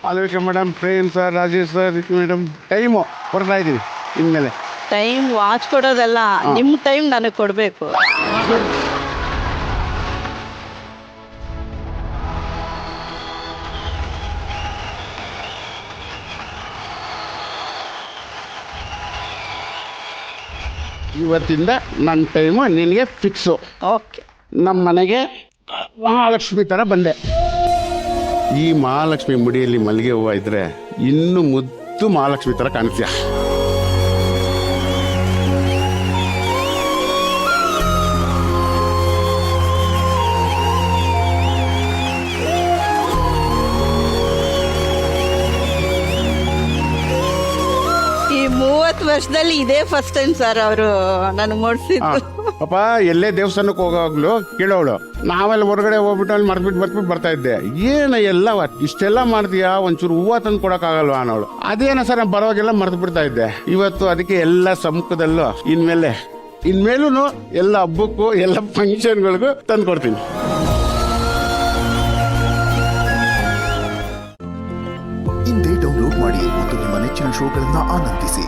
ಅದಕ್ಕೆ madam Prem sir, Rajesh sir, madam time ಕೊಡ್ತಾ ಇದ್ದೀವಿ ಇನ್ಮೇಲೆ. ಟೈಮ್ ವಾಚ್ ಕೊಡೋದಲ್ಲ, ನಿಮ್ಮ ಟೈಮ್ ನನಗೆ ಕೊಡಬೇಕು. ಇವತ್ತಿಂದ ನನ್ನ ಟೈಮು ನಿನಗೆ ಫಿಕ್ಸು. ಓಕೆ. ನಮ್ಮ ಮನೆಗೆ ಮಹಾಲಕ್ಷ್ಮಿ ಥರ ಬಂದೆ. ಈ ಮಹಾಲಕ್ಷ್ಮಿ ಮುಡಿಯಲ್ಲಿ ಮಲ್ಲಿಗೆ ಹೂವು ಇದ್ರೆ ಇನ್ನೂ ಮುದ್ದು ಮಹಾಲಕ್ಷ್ಮಿ ಥರ ಕಾಣಿಸ್ತೀಯ. ಈ 30 ವರ್ಷದಲ್ಲಿ ಇದೇ ಫಸ್ಟ್ ಟೈಮ್ ಸರ್ ಅವರು ನನಗೆ ಮೂಡಿಸಿದ್ದು. ಪಾಪ ಎಲ್ಲೇ ದೇವಸ್ಥಾನಕ್ಕೆ ಹೋಗೋಗ್ಲು ಕೇಳೋಳು, ನಾವೆಲ್ಲ ಹೊರಗಡೆ ಹೋಗ್ಬಿಟ್ಟು ಅಲ್ಲಿ ಮರ್ಬಿಟ್ಟು ಬರ್ತಾ ಇದ್ದೆ. ಏನು ಎಲ್ಲ ಇಷ್ಟೆಲ್ಲ ಮಾಡ್ತೀಯಾ, ಒಂಚೂರು ಹೂವು ತಂದು ಕೊಡೋಕ್ಕಾಗಲ್ವಾ ಅನ್ನೋಳು. ಅದೇನ ಸರ್ ನಾನು ಬರೋವಾಗೆಲ್ಲ ಮರ್ತು ಬಿಡ್ತಾ ಇದ್ದೆ. ಇವತ್ತು ಅದಕ್ಕೆ ಎಲ್ಲ ಸಮ್ಮುಖದಲ್ಲೂ ಇನ್ಮೇಲೂ ಎಲ್ಲ ಹಬ್ಬಕ್ಕೂ ಎಲ್ಲ ಫಂಕ್ಷನ್ಗಳಿಗೂ ತಂದು ಕೊಡ್ತೀನಿ. ಇಂದೇ ಡೌನ್ಲೋಡ್ ಮಾಡಿ ಮತ್ತು ನಿಮ್ಮ ನೆಚ್ಚಿನ ಶೋಗಳನ್ನು ಆನಂದಿಸಿ.